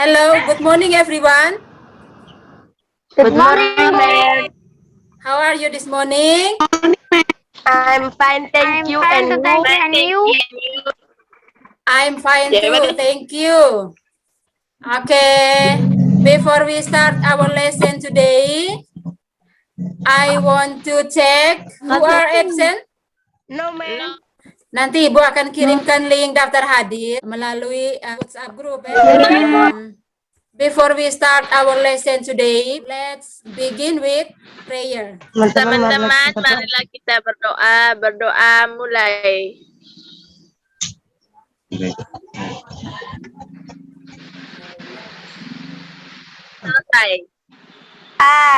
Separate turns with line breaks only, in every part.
Hello, good morning everyone.
Good morning.
How are you this morning?
I'm fine, thank you. And you?
I'm fine too, thank you. Okay, before we start our lesson today, I want to check who are absent.
No, ma'am.
Nanti Ibu akan kirimkan link daftar hadir melalui WhatsApp group. Before we start our lesson today, let's begin with prayer.
Teman-teman, marilah kita berdoa. Berdoa mulai. Selesai.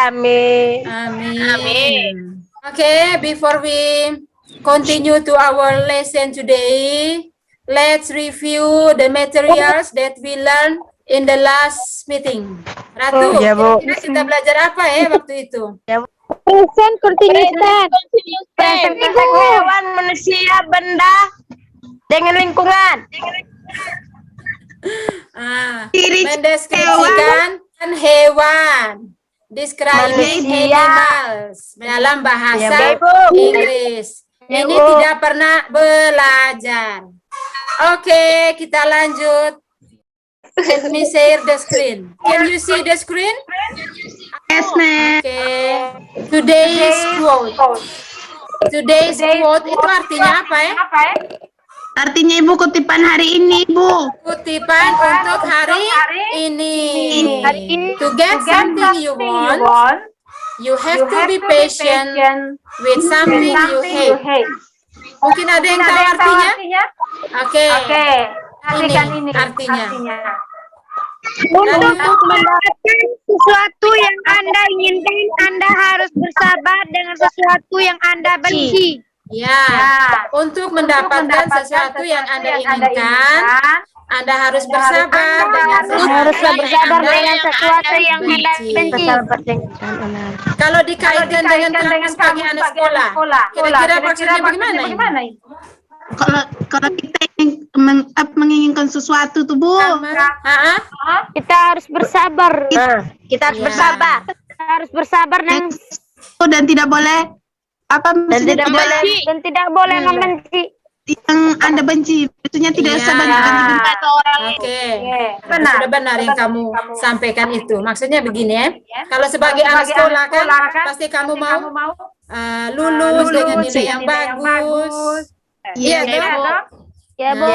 Amin.
Amin. Okay, before we continue to our lesson today, let's review the materials that we learned in the last meeting. Ratu, kira-kira kita belajar apa ya waktu itu?
Present continuous hewan, manusia, benda dengan lingkungan.
Mendeskripsikan hewan. Describing animals dalam bahasa Inggris. Ini tidak pernah belajar. Oke, kita lanjut. Let me share the screen. Can you see the screen?
Yes, ma'am.
Okay. Today's quote. Today's quote itu artinya apa ya?
Artinya Ibu kutipan hari ini, Ibu.
Kutipan untuk hari ini. To get something you want, you have to be patient with something you hate. Mungkin ada yang tahu artinya? Oke. Ini artinya.
Untuk mendapatkan sesuatu yang Anda inginkan, Anda harus bersabar dengan sesuatu yang Anda benci.
Ya, untuk mendapatkan sesuatu yang Anda inginkan, Anda harus bersabar dengan
sesuatu yang Anda benci.
Kalau dikaitkan dengan kamus pagi anak sekolah, kira-kira maksudnya bagaimana?
Kalau kita menginginkan sesuatu tuh, Bu.
Kita harus bersabar. Kita harus bersabar
dan tidak boleh
dan tidak boleh membenci
yang Anda benci. Maksudnya tidak sabar pada orang.
Oke. Sudah benar yang kamu sampaikan itu. Maksudnya begini ya. Kalau sebagai anak sekolah kan pasti kamu mau lulus dengan nilai yang bagus. Iya, toh?
Ya, Bu.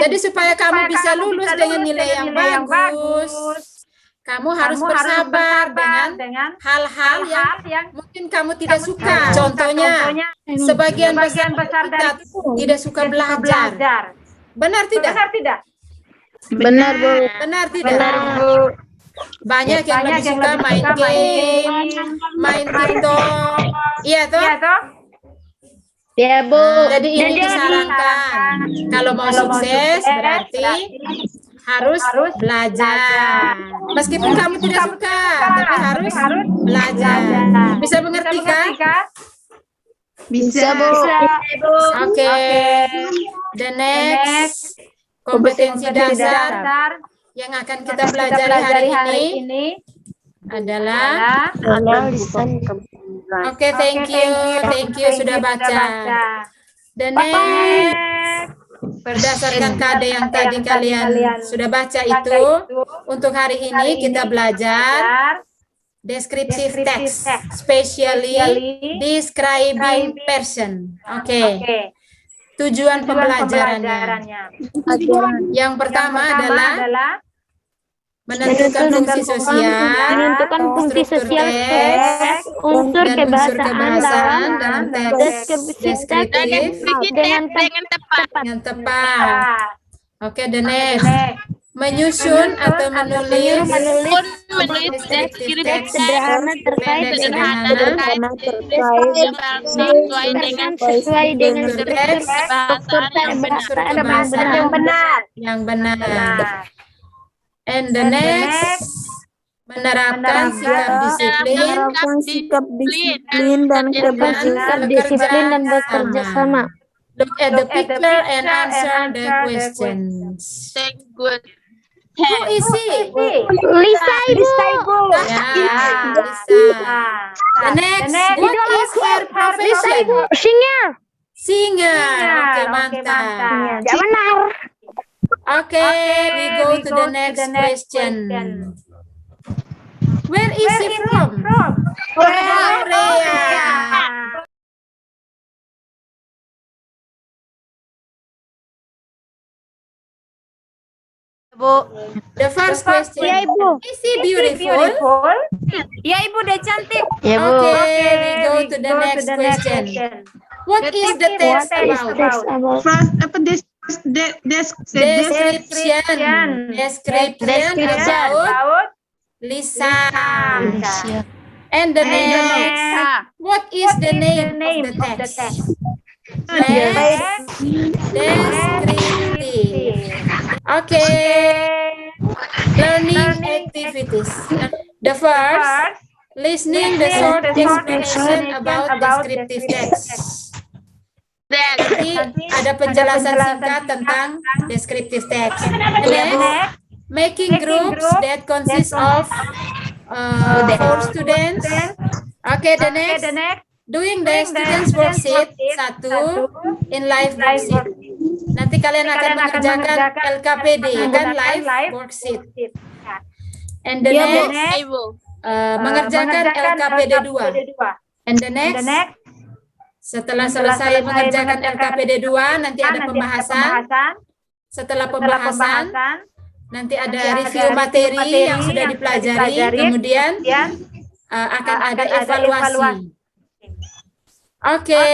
Jadi supaya kamu bisa lulus dengan nilai yang bagus, kamu harus bersabar dengan hal-hal yang mungkin kamu tidak suka. Contohnya, sebagian besar dari kita tidak suka belajar. Benar tidak?
Benar, Bu.
Benar tidak? Banyak yang lebih suka main game, main TikTok. Iya, toh?
Ya, Bu.
Jadi ini disarankan. Kalau mau sukses berarti harus belajar. Meskipun kamu tidak suka, tapi harus belajar. Bisa mengerti kan?
Bisa, Bu.
Oke. The next kompetensi dasar yang akan kita pelajari hari ini adalah Oke, thank you sudah baca. The next, berdasarkan KD yang tadi kalian sudah baca itu, untuk hari ini kita belajar descriptive text, especially describing person. Oke. Tujuan pembelajarannya. Yang pertama adalah menentukan fungsi sosial, teks, unsur kebahasaan dalam teks deskriptif dengan tepat. Oke, the next. Menyusun atau menulis deskriptif teks sederhana sesuai dengan teks yang benar. And the next, menerapkan sikap disiplin dan bekerja sama. Look at the picture and answer the questions. Who is she?
Lisa, Ibu.
Ya, Lisa. The next, what is her profession? Singer. Oke, mantap.
Ya benar.
Oke, we go to the next question. Where is she from? Korea.
Bu.
The first question.
Ya, Ibu.
Is she beautiful?
Ya Ibu udah cantik.
Ya, Bu.
Okay, we go to the next question. What is the text about?
First, apa
Description about Lisa. And the next, what is the name of the text? Descriptive. Okay. Learning activities. The first, listening the short explanation about descriptive text. Nanti ada penjelasan singkat tentang descriptive text. Next, making groups that consist of 4 students. Okay, the next, doing the students worksheet 1 in live worksheet. Nanti kalian akan mengerjakan LKPD kan, live worksheet. And the next, mengerjakan LKPD 2. And the next, setelah selesai mengerjakan LKPD 2, nanti ada pembahasan. Setelah pembahasan, nanti ada review materi yang sudah dipelajari, kemudian akan ada evaluasi. Oke,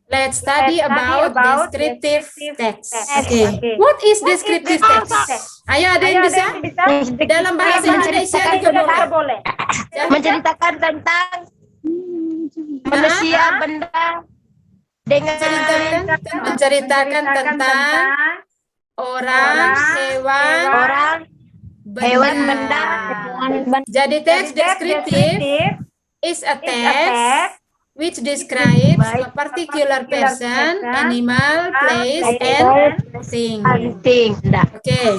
let's study about descriptive text. Oke, what is descriptive text? Ayo, ada yang bisa? Dalam bahasa Indonesia juga boleh.
Menceritakan tentang manusia, benda, dengan
menceritakan tentang orang, hewan, benda. Jadi teks deskriptif is a text which describes a particular person, animal, place, and thing. Okay.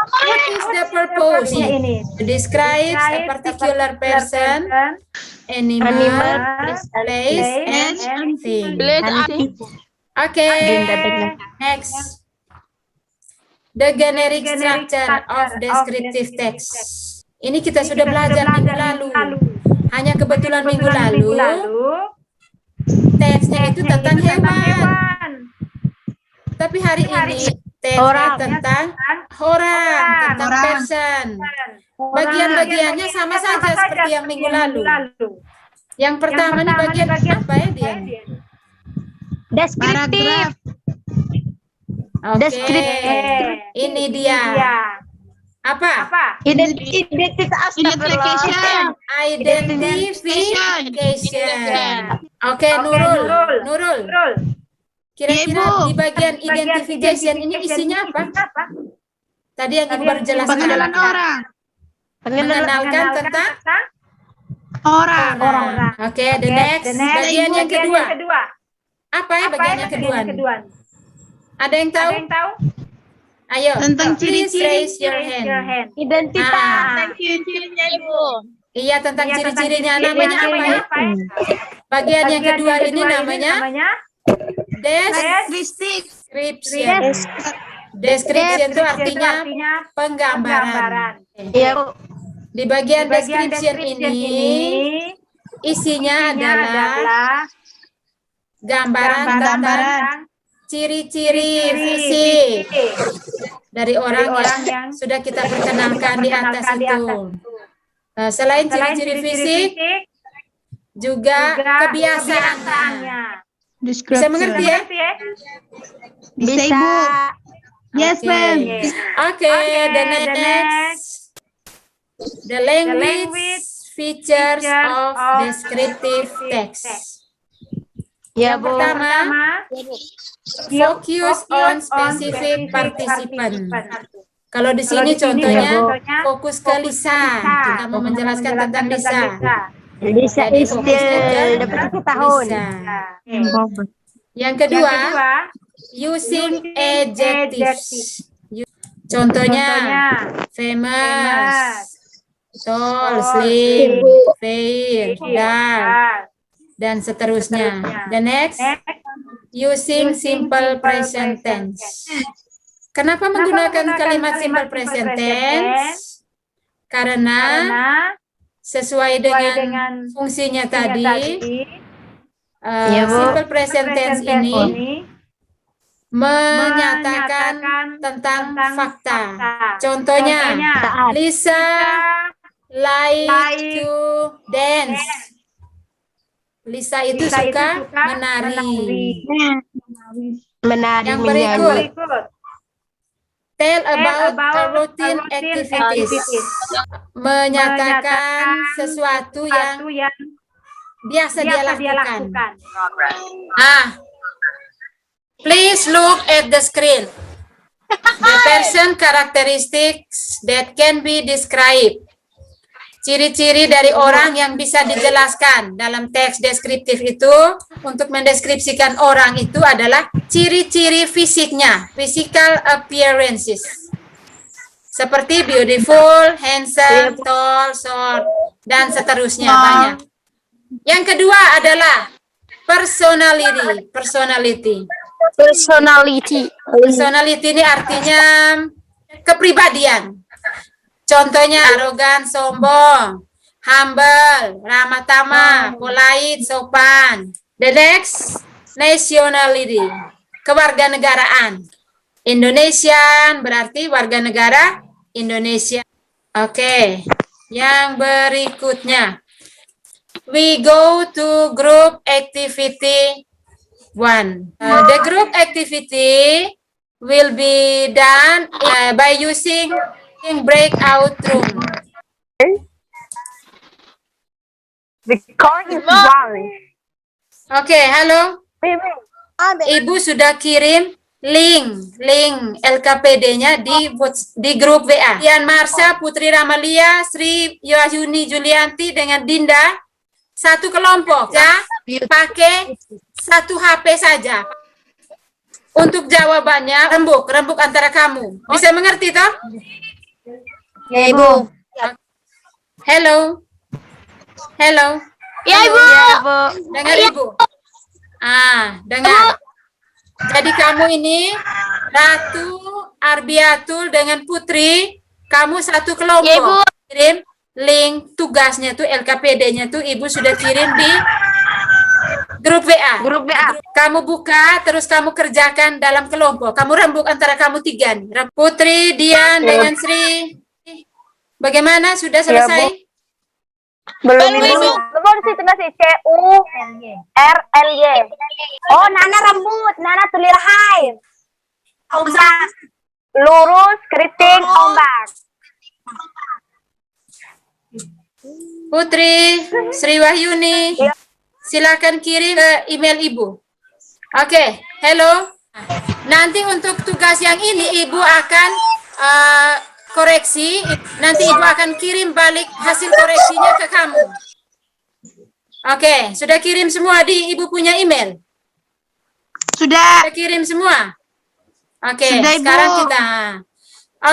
What is the purpose? To describe a particular person, animal, place, and thing. Okay. Next. The generic structure of descriptive text. Ini kita sudah belajar minggu lalu. Hanya kebetulan minggu lalu teksnya itu tentang hewan. Tapi hari ini teksnya tentang orang, tentang person. Bagian-bagiannya sama saja seperti yang minggu lalu. Yang pertama nih bagian apa ya dia?
Deskriptif.
Oke, ini dia. Apa?
Identification.
Oke, Nurul. Kira-kira di bagian identification ini isinya apa? Tadi yang Ibu baru jelaskan.
Pengenalan orang.
Mengenalkan tentang
Orang.
Oke, the next. Bagian yang kedua. Apa ya bagian yang kedua? Ada yang tahu? Ayo,
Tentang
please
ciri-ciri.
raise your hand.
identitas.
Ciri-cirinya Ibu.
Iya, tentang ciri-cirinya. Namanya apa ya? Bagian yang kedua ini namanya description. Description itu artinya penggambaran.
Iya, Bu.
Di bagian description ini isinya adalah gambaran tentang ciri-ciri fisik dari orang yang sudah kita perkenalkan di atas itu. Nah, selain ciri-ciri fisik, juga kebiasaannya. Bisa mengerti ya?
Bisa, Ibu. Yes, ma'am.
Oke, the next. The language features of descriptive text.
Ya,
Yang
Bu.
pertama, focus on specific participant. Kalau di sini contohnya fokus ke Lisa. Kita mau menjelaskan tentang Lisa.
Lisa
Jadi
is
fokusnya ke
still berapa tahun?
Lisa. Yang kedua, using adjectives. Contohnya, famous, tall, slim, fair, dark, dan seterusnya. The next, using simple present tense. Kenapa menggunakan kalimat simple present tense? Karena sesuai dengan fungsinya tadi, simple present tense ini menyatakan tentang fakta. Contohnya, Lisa like to dance. Lisa itu suka menari. Yang berikut, tell about a routine activities. Menyatakan sesuatu yang biasa dia lakukan. Please look at the screen. The person characteristics that can be described. Ciri-ciri dari orang yang bisa dijelaskan dalam teks deskriptif itu, untuk mendeskripsikan orang itu adalah ciri-ciri fisiknya, physical appearances. Seperti beautiful, handsome, tall, short, dan seterusnya banyak. Yang kedua adalah personality. Personality ini artinya kepribadian. Contohnya arogan, sombong, humble, ramah tamah, polite, sopan. The next, nationality, kewarganegaraan. Indonesian berarti warga negara Indonesia. Oke, yang berikutnya. We go to group activity 1. The group activity will be done by using breakout room.
The call is wrong.
Oke, halo. Ibu sudah kirim link LKPD-nya di grup WA. Dian Marsha, Putri Ramalia, Sri Wahyuni Julianti dengan Dinda satu kelompok ya, pakai satu HP saja. Untuk jawabannya rembuk antara kamu. Bisa mengerti toh?
Ya, Ibu.
Hello.
Ya, Ibu.
Dengar Ibu. Dengar. Jadi kamu ini Ratu, Arbiatul dengan Putri, kamu satu kelompok.
Ya, Ibu.
Kirim link tugasnya tuh LKPD-nya tuh Ibu sudah kirim di grup WA. Kamu buka, terus kamu kerjakan dalam kelompok. Kamu rembuk antara kamu tiga nih. Putri, Dian, dengan Sri. Bagaimana? Sudah selesai?
Belum sih tengah sih CURLY. Oh, Nana rambut, Nana tulir hai. Ombak. Lurus, keriting, ombak.
Putri, Sri Wahyuni, silakan kirim ke email Ibu. Oke, hello. Nanti untuk tugas yang ini Ibu akan koreksi. Nanti Ibu akan kirim balik hasil koreksinya ke kamu. Oke, sudah kirim semua di Ibu punya email?
Sudah.
Sudah kirim semua? Oke,
Sudah, Ibu.
sekarang kita.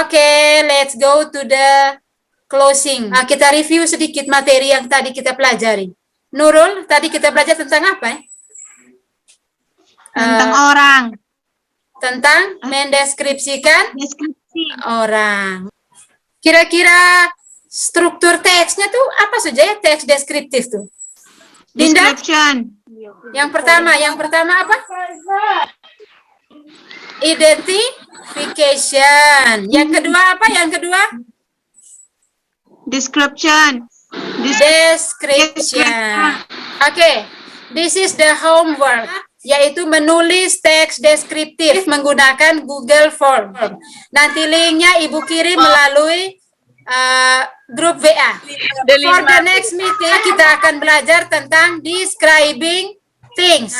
Oke, let's go to the closing. Kita review sedikit materi yang tadi kita pelajari. Nurul, tadi kita belajar tentang apa ya?
Tentang orang.
Tentang mendeskripsikan
Deskripsi.
orang. Kira-kira struktur teksnya tuh apa saja ya, teks deskriptif tuh? Dinda?
Description.
Yang pertama apa? Identification. Yang kedua apa?
Description.
Description. Oke, this is the homework, yaitu menulis teks deskriptif menggunakan Google Form. Nanti linknya Ibu kirim melalui grup WA. For the next meeting kita akan belajar tentang describing things.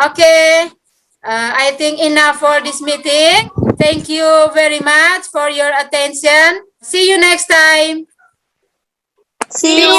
Okay. I think enough for this meeting. Thank you very much for your attention. See you next time.
See you.